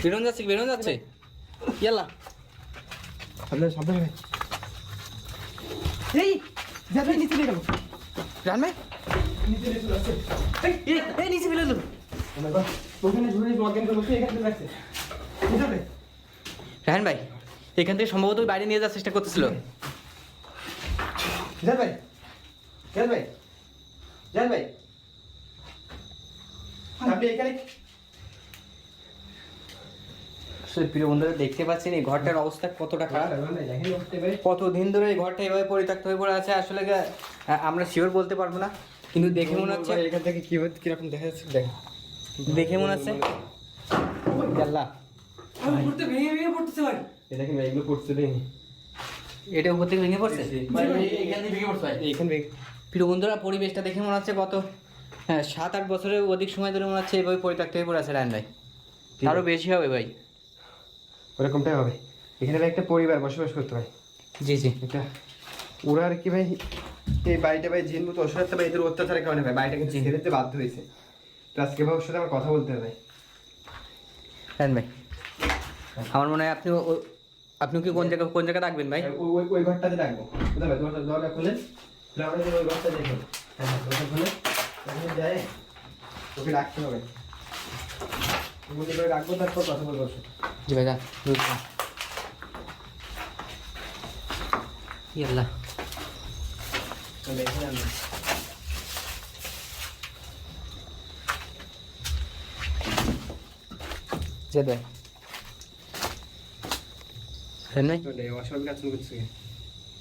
বেরোন যাচ্ছে ইয়াল্লা সাবধানে এই যাবে নিচে বেরো রান ভাই নিচে চলে আসছে এই নিচে ফেলে দিল ওখানে ঝুড়ি ব্লগিং করে বসে এখানে রাখছে বুঝাবে রান ভাই এখান থেকে সম্ভবত বাইরে নিয়ে যাওয়ার চেষ্টা করতেছিল জান ভাই আপনি এখানে আসলে প্রিয় বন্ধুরা দেখতে পাচ্ছেন এই ঘরটার অবস্থা কতটা খারাপ কতদিন ধরে এই ঘরটা এভাবে পরিত্যক্ত হয়ে পড়ে আছে আসলে আমরা শিওর বলতে পারবো না কিন্তু দেখে মনে হচ্ছে এখান থেকে কিরকম দেখা যাচ্ছে দেখে মনে হচ্ছে আল্লাহ ভেঙে পড়তেছে ভাই দেখেন ভাই এগুলো পড়ছে দেখি এটা উপর থেকে ভেঙে পড়ছে এখান থেকে ভেঙে পড়ছে এইখান থেকে প্রিয় বন্ধুরা পরিবেশটা দেখে মনে হচ্ছে গত 7-8 বছরের অধিক সময় ধরে মনে হচ্ছে এভাবে পরিত্যক্ত হয়ে পড়ে আছে রায়ন ভাই আরও বেশি হবে ভাই ওরকমটাই হবে এখানে ভাই একটা পরিবার বসবাস করতে হয় জি এটা ওরা আর কি ভাই এই বাড়িটা ভাই জিন মতো অসুস্থ ভাই এদের অত্যাচারের কারণে ভাই বাড়িটাকে ছেড়ে দিতে বাধ্য হয়েছে তো আজকে ভাই ওর সাথে আমার কথা বলতে হবে রায়ন ভাই আমার মনে হয় আপনি কি কোন জায়গা রাখবেন ভাই ওই ঘরটাতে রাখবো কোথায় ভাই দরজা খুলে আমরা ওই ঘরটা দেখো দরজা খুলে যায় ওকে রাখতে হবে মুখে করে রাখবো তারপর কথা বলবো জি ভাই যা ইয়াল্লাহ জেদ ভাই রায়ন ভাই অস্বাভাবিক আচরণ করছে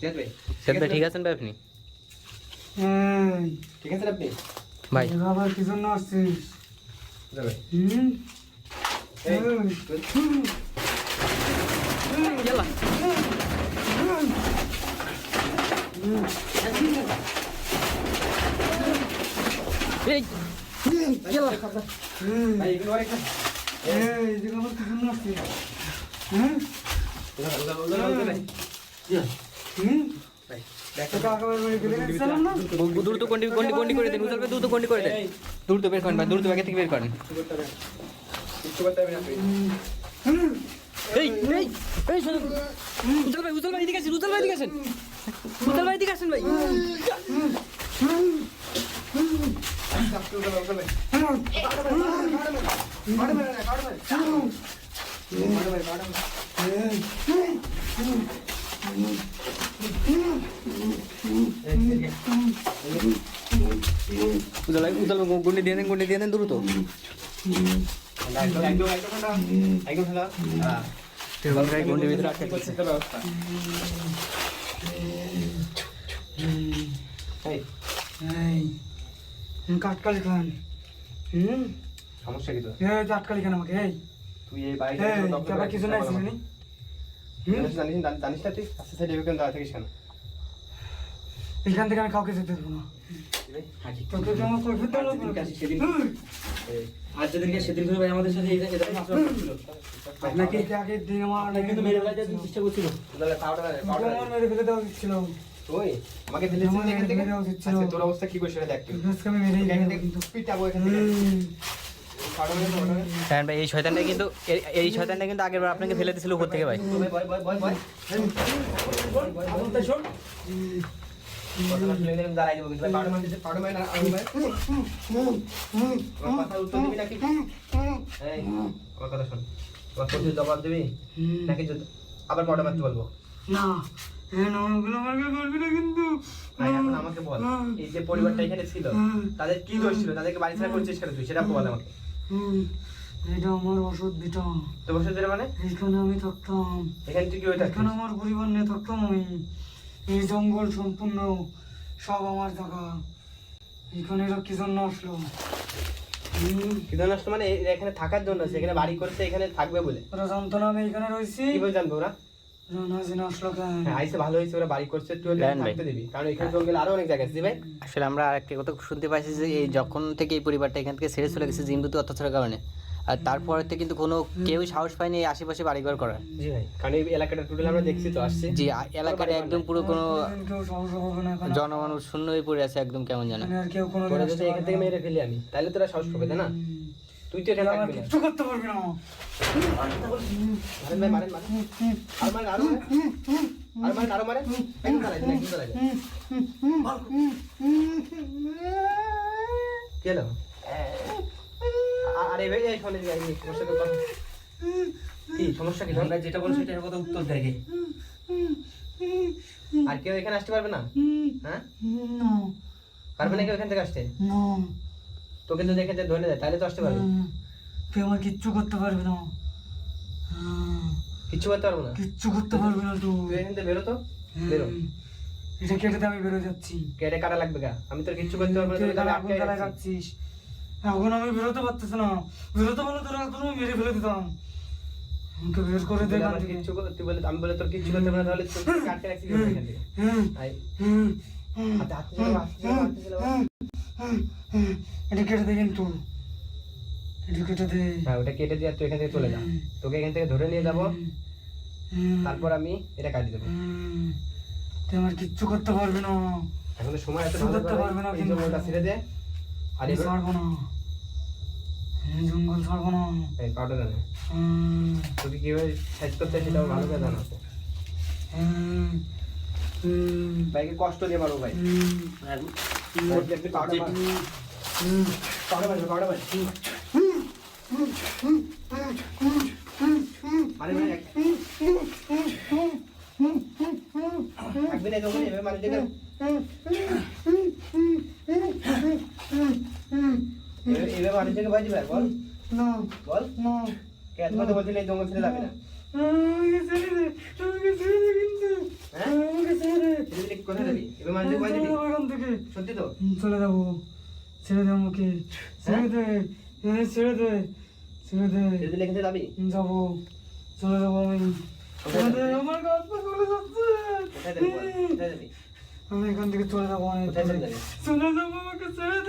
জেদ ভাই জেদ ভাই ঠিক আছেন ভাই আপনি ঠিক আছেন আপনি ভাই আবার কি জন্য আসছিস জেদ ভাই এই ইয়াল্লাহ এই ইয়াল্লাহ ভাই এগুলো আরেকটা এই যে আবার কি জন্য আসছিস দেখো আবার গেলে গেছিলাম না দ্রুত গন্ডি করে দেন উজাল ভাই দ্রুত গন্ডি করে দেন দ্রুত বের করেন ভাই দ্রুত আগে থেকে বের করেন এই শুনুন উজাল ভাই এদিকে আসেন উজাল ভাই এদিকে আসেন ভাই উজাল গন্ডি দিয়ে দেন দ্রুত গন্ডির ভিতরে আটকে দিচ্ছে কাটকালি খান সমস্যা কি তো কাটকালি খান আমাকে এই তুই এই বাড়িটা তারপর কিছু নাই শুনি জানিস না তুই আস্তে সাইড এখানে দাঁড়া থাকিস কেন এখান থেকে আমি কাউকে যেতে দেবো না তোকে তো আমার কৈফিয়ত দেওয়া লাগবে না। আর সেদিন করে ভাই আমাদের সাথে আপনাকে এটা আগের দিন আমার কিন্তু মেরে ফেলার চেষ্টা করছিল আমার মেরে ফেলে দেওয়া উচিত ছিল ওই আমাকে দিলে এখান থেকে দেওয়া উচিত ছিল আচ্ছা তোর অবস্থা কি করছিস দেখ তুই আজকে আমি মেরেই এখান দেবো থেকে কিন্তু পিটাবো এখান থেকে হ্যাঁ ভাই এই শয়তানটা কিন্তু আগের বার আপনাকে ফেলে দিয়েছিল উপর থেকে ভাই দাঁড়াই দেবো কিন্তু পাউডার মাই না আমি ভাই কথা উত্তর দিবি নাকি এই আমার কথা শোন তোমার প্রতি জবাব দিবি নাকি আবার পাউডার মারতে বলবো না হ্যাঁ না ওগুলো আমাকে বলবি না কিন্তু ভাই এখন আমাকে বল এই যে পরিবারটা এখানে ছিল তাদের কি দোষ ছিল তাদেরকে বাড়ি ছাড়া করছিস কেন তুই সেটা বল আমাকে এটা আমার ওষুধ দিটা তো বসে দিলে মানে এখানে আমি থাকতাম এখানে তুই কি হয়ে এখানে আমার পরিবার নিয়ে থাকতাম আমি এই জঙ্গল সম্পূর্ণ সব আমার জায়গা এখানে এরা কি জন্য আসলো কি জন্য আসলো মানে এখানে থাকার জন্য আছে এখানে বাড়ি করতে এখানে থাকবে বলে ওরা জানতো না আমি এখানে রয়েছি কিভাবে জানবো ওরা জানা জেনে আসলো কেন হ্যাঁ আইসে ভালো হয়েছে ওরা বাড়ি করছে তুই জান ভাই। থাকতে দিবি কারণ এখানে জঙ্গলে আরো অনেক জায়গা আছে জি ভাই আসলে আমরা আরেকটা কথা শুনতে পাইছি যে এই যখন থেকে এই পরিবারটা এখান থেকে ছেড়ে চলে গেছে জিম্বুতে অত্যাচারের কারণে আর তারপরে থেকে কিন্তু কোনো কেউ সাহস পায়নি এই আশেপাশে বাড়িঘর করার জি ভাই কারণ এই এলাকাটা টোটাল আমরা দেখছি তো আসছে জি এলাকাটা একদম পুরো কোনো কেউ সাহস হবে না এখানে জনমানুষ শূন্য হয়ে পড়ে আছে একদম কেমন জানে এখানে আর কেউ কোনো তোরা যদি এখান থেকে মেরে ফেলি আমি তাহলে তোরা সাহস পাবে তাই না তুই তো এখানে আমার থাকবি না। কিচ্ছু করতে পারবি না মারেন ভাই, মারেন, মারেন। আর মারেন, আরো মারেন। আর মারেন, আরো মারেন। একদম দাঁড়ায়, একদম দাঁড়ায়। কি হলো? আরে ভাই, এই শোনেন, এই সমস্যা তো কথা। কি সমস্যা কি? আমরা যেটা বলছি সেটার কথা উত্তর দেখে। আর কেউ এখানে আসতে পারবে না? হ্যাঁ? না পারবে না কেউ এখান থেকে আসতে? না তোকে যদি এখান থেকে ধরে দেয় তাহলে তো আসতে পারবে। তুই আমার কিচ্ছু করতে পারবি না কিচ্ছু করতে পারবো না। কিচ্ছু করতে পারবি না তুই তুই এখান থেকে বেরো তো, বেরো। এটা কেটে দিয়ে আমি বেরো যাচ্ছি কেটে কাটা লাগবে গা? আমি তোর কিচ্ছু করতে পারবো না, তুই তোকে আমি আগুন আটকে জ্বালায় রাখছি। রাখছিস এখন আমি বেরোতে পারতেছি না বেরোতে পারলে তোর একদম মেরে ফেলে দিতাম আমাকে বের করে দে তুই এখান আমার থেকে কিচ্ছু তুই বলে, আমি বলে তোর কিচ্ছু করতে পারবো না, তাহলে তোকে আটকে রাখছি কেন এখান থেকে? আই, হাতে হাত দিলে, হাত দিলে, হাত দিলে। এটা কেটে দে কিন্তু এটা কেটে দে হ্যাঁ, ওটা কেটে দিয়ে তুই এখান থেকে চলে যা। তোকে এখান থেকে ধরে নিয়ে যাবো, তারপর আমি এটা কাটিয়ে দেবো। তুই আমার কিচ্ছু করতে পারবি না এখন তো সময় আছে, কিছু করতে পারবে না এই কিন্তু। জঙ্গলটা ছেড়ে দে। আর আমি ছাড়বো না আমি জঙ্গল ছাড়বো না এই পাউডার আনে। তোকে কিভাবে সাইজ করতে হয় সেটাও ভালো করে জানা আছে। ভাইকে কষ্ট দিয়ে মারো ভাই। পাউডার মার, পাউডার মার, পাউডার মার। মারে ভাই, থাকবি না তখন এভাবে মারি দেখে। এভাবে মারি দেখে ভাই দিবে, বল না বল। না কে এত কথা বলছিলি, এই জঙ্গল ছেড়ে যাবে না? আমাকে ছেড়ে দে আমাকে ছেড়ে দে কিন্তু হ্যাঁ? আমাকে ছেড়ে দে ছেড়ে দিলে কোথায় যাবি? এভাবে মারি দেখে ভয় চলে দিবি? যাবো এখান থেকে সত্যি তো? চলে যাবো ছেড়ে দে আমাকে ছেড়ে দে ছেড়ে দে ছেড়ে দে ছেড়ে দিলে এখান থেকে যাবি? যাবো চলে যাবো আমি কোথায় ছেড়ে দে, যাবি? আমার গাছ পা চলে যাচ্ছে কোথায় যাবি বল? কোথায় যাবি? আমি এখান থেকে চলে যাবো আমি কোথায় চলে যাবি? চলে যাবো আমাকে ছেড়ে দে